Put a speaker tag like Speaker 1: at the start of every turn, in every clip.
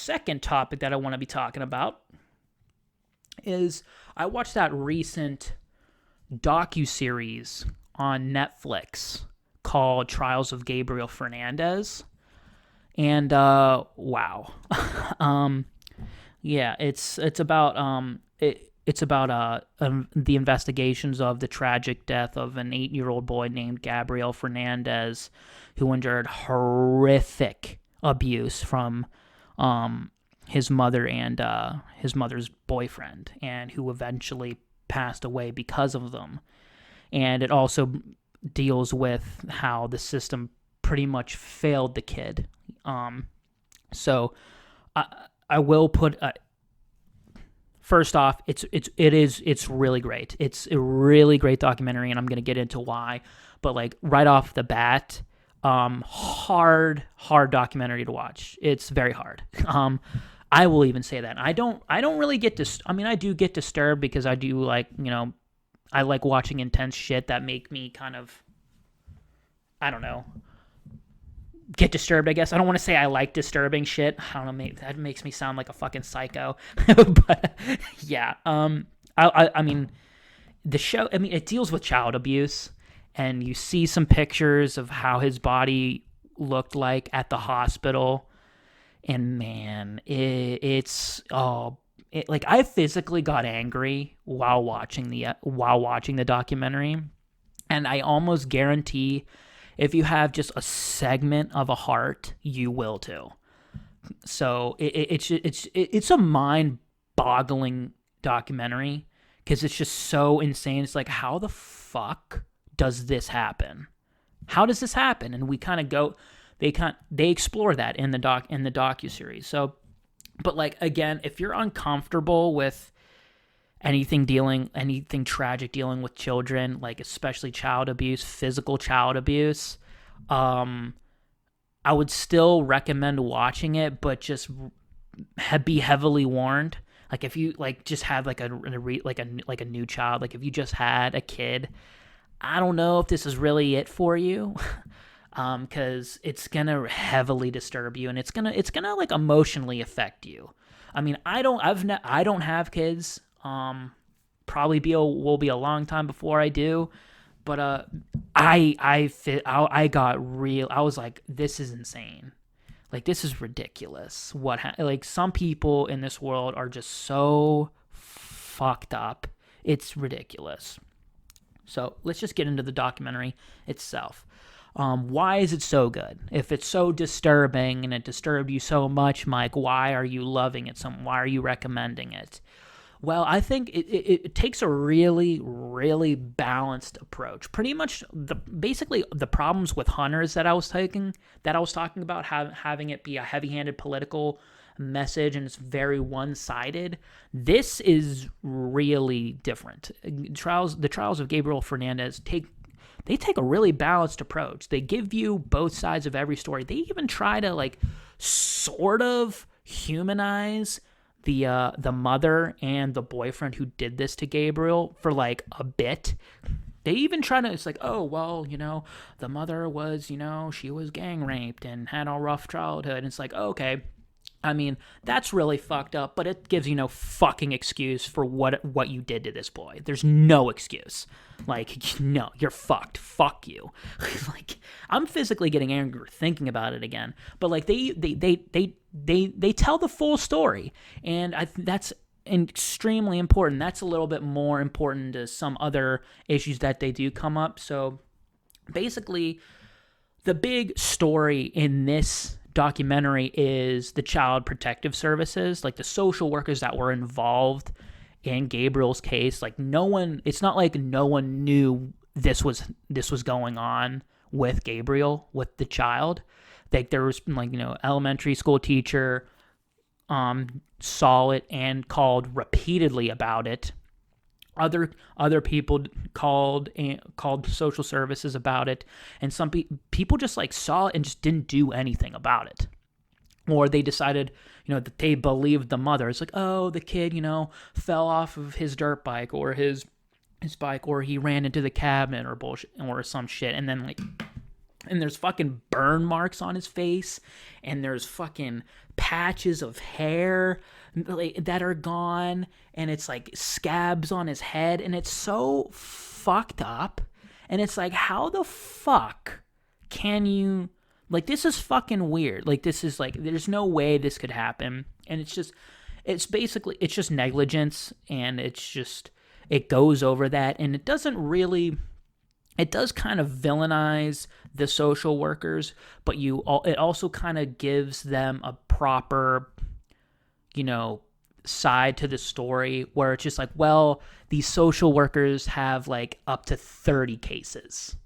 Speaker 1: second topic that I want to be talking about is I watched that recent docuseries on Netflix called Trials of Gabriel Fernandez. And wow. Yeah, it's about the investigations of the tragic death of an 8-year-old boy named Gabriel Fernandez, who endured horrific abuse from his mother and his mother's boyfriend, and who eventually passed away because of them. And it also deals with how the system pretty much failed the kid. So I will put first off, it's really great. It's a really great documentary, and I'm gonna get into why. But like right off the bat, hard documentary to watch. It's very hard. I will even say that. I don't really get I do get disturbed because I do like, I like watching intense shit that make me kind of, I don't know, get disturbed, I guess. I don't want to say I like disturbing shit. I don't know, maybe that makes me sound like a fucking psycho. But yeah, I mean, the show, it deals with child abuse, and you see some pictures of how his body looked like at the hospital, and man, like I physically got angry while watching the documentary, and I almost guarantee if you have just a segment of a heart, you will too. So it's a mind-boggling documentary because it's just so insane. It's like, how the fuck does this happen? How does this happen? And we kind of go, they explore that in the docuseries. So, but like again, if you're uncomfortable with anything tragic dealing with children, like especially child abuse, physical child abuse, I would still recommend watching it, but just be heavily warned. Like if you like just have like a new child, like if you just had a kid, I don't know if this is really it for you. Because it's gonna heavily disturb you, and it's gonna like emotionally affect you. I mean, I don't have kids. Probably will be a long time before I do, but I got real. I was like, this is insane. Like, this is ridiculous. Like, some people in this world are just so fucked up. It's ridiculous. So let's just get into the documentary itself. Why is it so good? If it's so disturbing and it disturbed you so much, Mike, why are you loving it? Why are you recommending it? Well, I think it takes a really, really balanced approach. Pretty much basically the problems with hunters that I was talking about, having it be a heavy-handed political message and it's very one-sided. This is really different. The trials of Gabriel Fernandez take a really balanced approach. They give you both sides of every story. They even try to like sort of humanize the mother and the boyfriend who did this to Gabriel for like a bit. They even try to, it's like, oh, well, the mother was, she was gang raped and had a rough childhood. And it's like, okay, I mean, that's really fucked up, but it gives you no fucking excuse for what you did to this boy. There's no excuse. Like, no, you're fucked. Fuck you. Like, I'm physically getting angry thinking about it again. But like, they tell the full story, and that's extremely important. That's a little bit more important to some other issues that they do come up. So, basically, the big story in this documentary is the Child Protective Services, like the social workers that were involved in Gabriel's case. Like it's not like no one knew this was going on with Gabriel, with the child. Like there was elementary school teacher saw it and called repeatedly about it. Other people called social services about it, and some people just like saw it and just didn't do anything about it. Or they decided, that they believed the mother. It's like, oh, the kid, fell off of his dirt bike or his bike, or he ran into the cabinet or bullshit or some shit, and then and there's fucking burn marks on his face, and there's fucking patches of hair that are gone, and it's like scabs on his head, and it's so fucked up. And it's like, how the fuck can you, like, this is fucking weird. Like, this is like, there's no way this could happen. And it's just negligence, and it goes over that, and it does kind of villainize the social workers, but it also kind of gives them a proper, side to the story, where it's just like, well, these social workers have like up to 30 cases,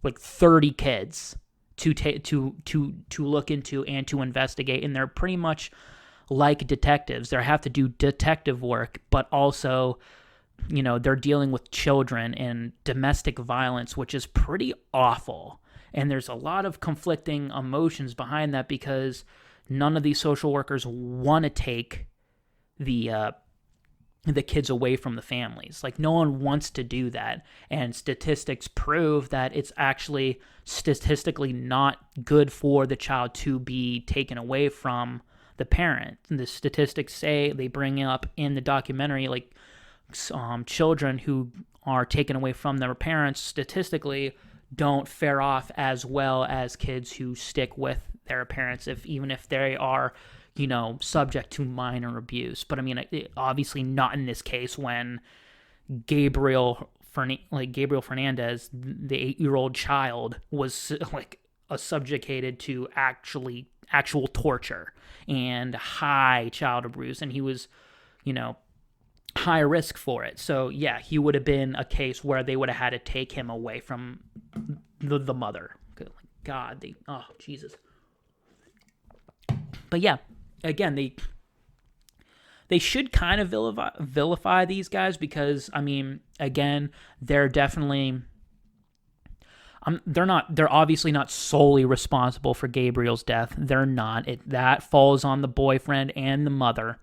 Speaker 1: like 30 kids to look into and to investigate, and they're pretty much like detectives. They have to do detective work, but also, they're dealing with children and domestic violence, which is pretty awful. And there's a lot of conflicting emotions behind that, because none of these social workers want to take the kids away from the families. Like, no one wants to do that. And statistics prove that it's actually statistically not good for the child to be taken away from the parent. The statistics say, they bring up in the documentary, like, children who are taken away from their parents statistically don't fare off as well as kids who stick with their parents, even if they are, subject to minor abuse. But I mean, obviously not in this case, when Gabriel Fernandez, the 8-year-old child, was like subjugated to actual torture and high child abuse, and he was, high risk for it. So yeah, he would have been a case where they would have had to take him away from the mother. God, oh Jesus. But yeah, again, they should kind of vilify these guys, because I mean, again, they're definitely they're obviously not solely responsible for Gabriel's death. They're not. That falls on the boyfriend and the mother.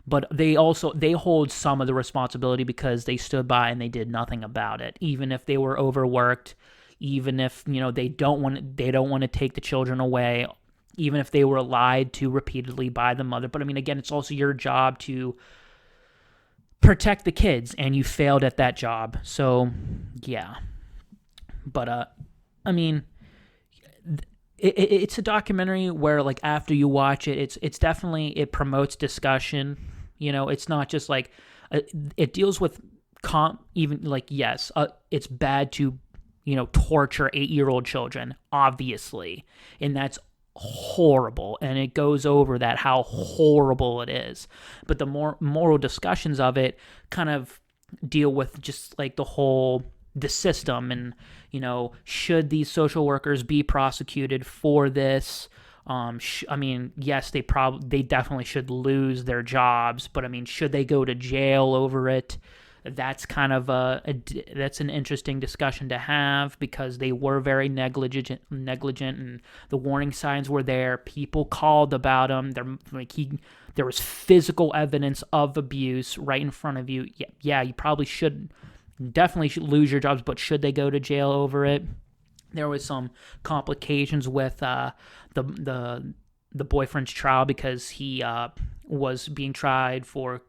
Speaker 1: But they hold some of the responsibility, because they stood by and they did nothing about it. Even if they were overworked, even if, they don't want to take the children away, even if they were lied to repeatedly by the mother. But I mean, again, it's also your job to protect the kids, and you failed at that job. So, yeah. But I mean, it's a documentary where, like, after you watch it, it's definitely, it promotes discussion. It's not just like, it deals with even like, yes, it's bad to, torture 8-year-old children, obviously, and that's horrible, and it goes over that, how horrible it is. But the more moral discussions of it kind of deal with just like the system, and should these social workers be prosecuted for this? I mean, yes, they definitely should lose their jobs, but I mean, should they go to jail over it? That's kind of that's an interesting discussion to have, because they were very negligent, and the warning signs were there. People called about them. There was physical evidence of abuse right in front of you. Yeah, you probably definitely should lose your jobs, but should they go to jail over it? There was some complications with the boyfriend's trial, because he was being tried for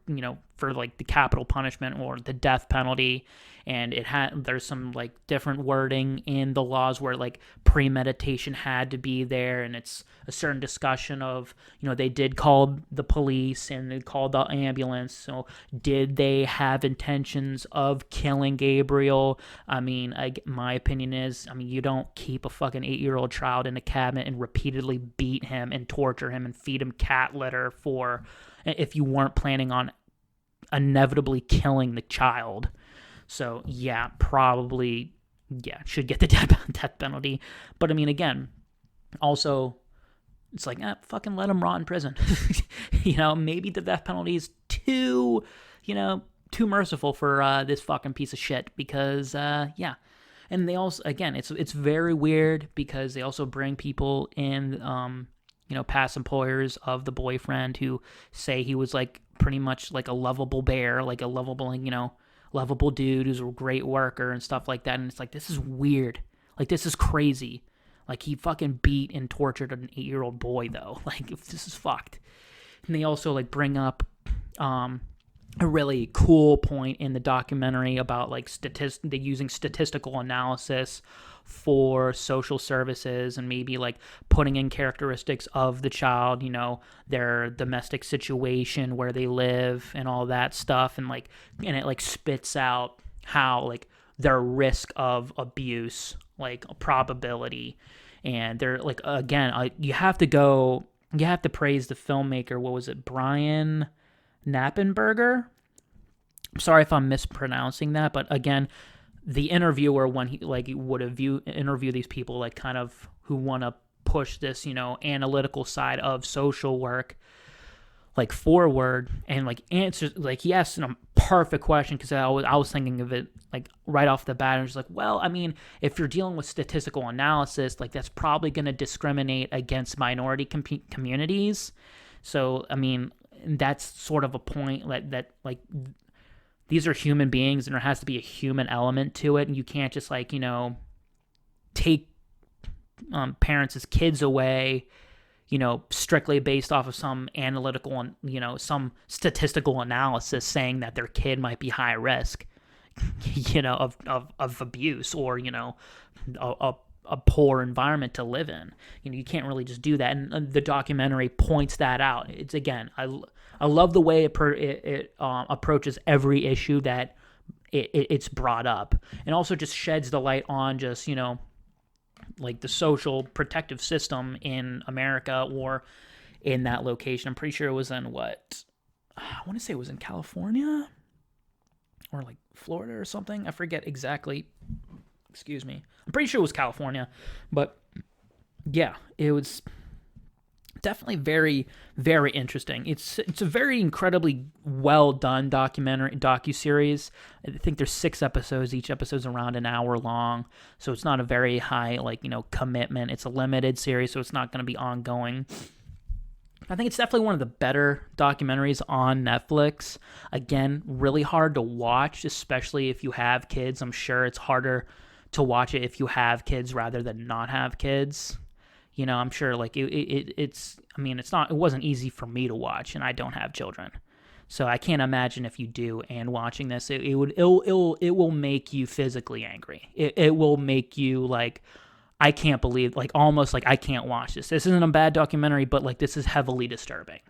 Speaker 1: like the capital punishment or the death penalty, and there's some like different wording in the laws where like premeditation had to be there, and it's a certain discussion of they did call the police and they called the ambulance. So did they have intentions of killing Gabriel? I mean, my opinion is, you don't keep a fucking 8-year-old child in a cabinet and repeatedly beat him and torture him and feed him cat litter if you weren't planning on inevitably killing the child. So yeah, probably, should get the death penalty. But I mean, again, also, it's like, fucking let him rot in prison. Maybe the death penalty is too merciful for this fucking piece of shit, because yeah. And they also, again, it's very weird, because they also bring people in, past employers of the boyfriend, who say he was like pretty much like a lovable bear, like a lovable dude who's a great worker and stuff like that. And it's like, this is weird. Like, this is crazy. Like, he fucking beat and tortured an 8-year-old boy, though. Like, this is fucked. And they also, like, bring up a really cool point in the documentary about, like, they using statistical analysis for social services and maybe, like, putting in characteristics of the child, their domestic situation, where they live, and all that stuff. And, like, and it, like, spits out how, like, their risk of abuse, like, a probability. And they're, like, again, you have to praise the filmmaker. What was it? Brian Knappenberger? I'm sorry if I'm mispronouncing that, but again, the interviewer, when he, like, would interview these people, like, kind of who want to push this, analytical side of social work, like, forward, and, like, answers, like, he asked a perfect question, because I was thinking of it, like, right off the bat, and just like, well, I mean, if you're dealing with statistical analysis, like, that's probably going to discriminate against minority communities. So, I mean, that's sort of a point that like, these are human beings, and there has to be a human element to it, and you can't just, like, take parents' kids away, strictly based off of some analytical and, some statistical analysis saying that their kid might be high risk, of abuse, or, a poor environment to live in. You can't really just do that. And the documentary points that out. It's, again, I love the way it approaches every issue that it's brought up, and also just sheds the light on just, like, the social protective system in America, or in that location. I'm pretty sure it was in I want to say it was in California, or, like, Florida or something. I forget exactly. Excuse me. I'm pretty sure it was California, but yeah, it was definitely very, very interesting. It's a very incredibly well done docuseries. I think there's 6 episodes. Each episode's around an hour long, so it's not a very high, like, commitment. It's a limited series, so it's not going to be ongoing. I think it's definitely one of the better documentaries on Netflix. Again, really hard to watch, especially if you have kids. I'm sure it's harder to watch it if you have kids rather than not have kids. I'm sure, like, it wasn't easy for me to watch, and I don't have children. So I can't imagine if you do, and watching this, it will make you physically angry. It will make you, like, I can't believe, like, almost like I can't watch this. This isn't a bad documentary, but, like, this is heavily disturbing.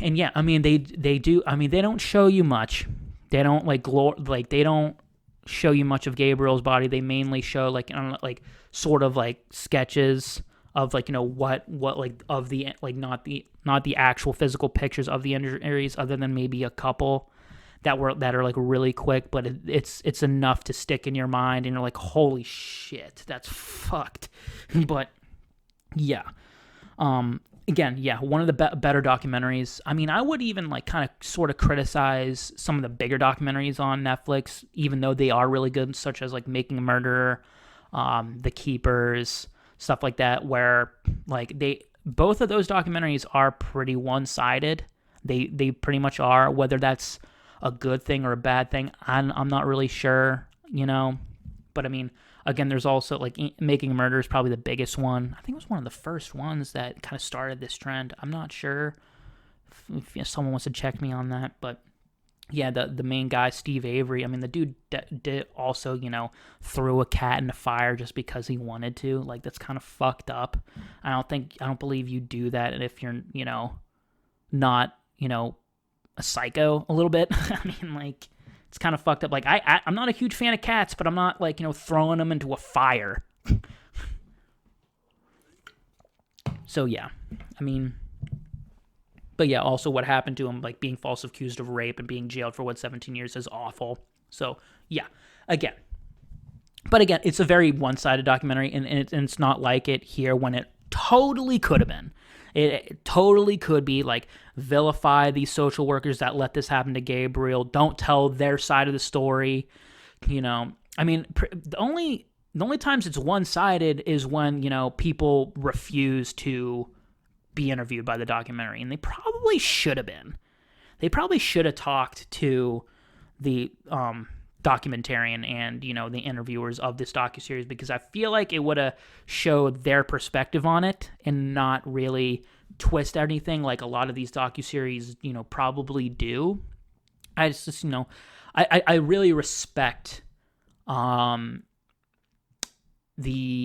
Speaker 1: And yeah, I mean, they do. I mean, they don't show you much. They don't, like, they don't show you much of Gabriel's body. They mainly show, like, sort of, like, sketches of, like, what like, of the, like, not the actual physical pictures of the injuries, other than maybe a couple that are, like, really quick, but it's enough to stick in your mind, and you're like, holy shit, that's fucked. But yeah, again, yeah, one of the better documentaries. I mean, I would even, like, kind of sort of criticize some of the bigger documentaries on Netflix, even though they are really good, such as, like, Making a Murderer, The Keepers, stuff like that, where, like, both of those documentaries are pretty one-sided. They pretty much are. Whether that's a good thing or a bad thing, I'm not really sure, But I mean, again, there's also, like, Making a Murderer is probably the biggest one. I think it was one of the first ones that kind of started this trend. I'm not sure if someone wants to check me on that, but yeah, the main guy, Steve Avery, I mean, the dude did also, threw a cat in the fire just because he wanted to. Like, that's kind of fucked up. I don't believe you do that, and if you're, not, a psycho a little bit. I mean, like, it's kind of fucked up. Like, I'm not a huge fan of cats, but I'm not, like, throwing them into a fire. So yeah, I mean, but yeah, also what happened to him, like, being false accused of rape and being jailed for 17 years is awful. So yeah, again, it's a very one-sided documentary, and it's not like it here, when it totally could have been. It totally could be, like, vilify these social workers that let this happen to Gabriel. Don't tell their side of the story. I mean, the only times it's one-sided is when, people refuse to be interviewed by the documentary, and they probably should have been. They probably should have talked to the documentarian and, you know, the interviewers of this docuseries, because I feel like it would have showed their perspective on it and not really twist anything like a lot of these docuseries, you know, probably do. I just, you know, I really respect the,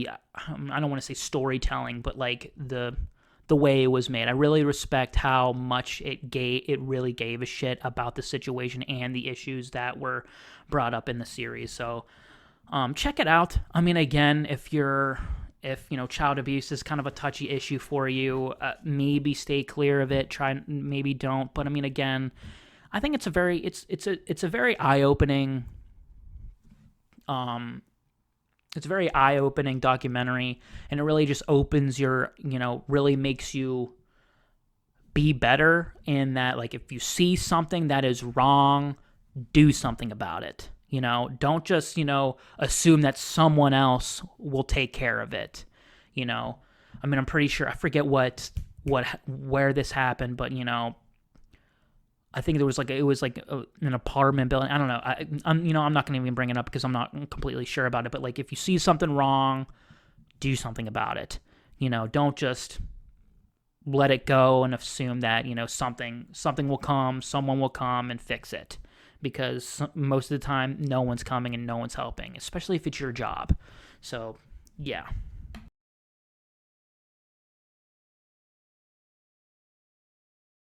Speaker 1: I don't want to say storytelling, but like the way it was made. I really respect how much it really gave a shit about the situation and the issues that were brought up in the series. So check it out. I mean, again, if you know, child abuse is kind of a touchy issue for you, maybe stay clear of it. Maybe don't. But I mean, again, I think it's a very eye-opening it's a very eye-opening documentary, and it really just opens your, you know, really makes you be better in that, like, if you see something that is wrong, do something about it. You know, don't just, you know, assume that someone else will take care of it. You know, I mean, I'm pretty sure, I forget where this happened, but, you know, I think it was like an apartment building. I don't know. I'm not going to even bring it up because I'm not completely sure about it. But like, if you see something wrong, do something about it. You know, don't just let it go and assume that, you know, something will come, someone will come and fix it, because most of the time no one's coming and no one's helping, especially if it's your job. So yeah.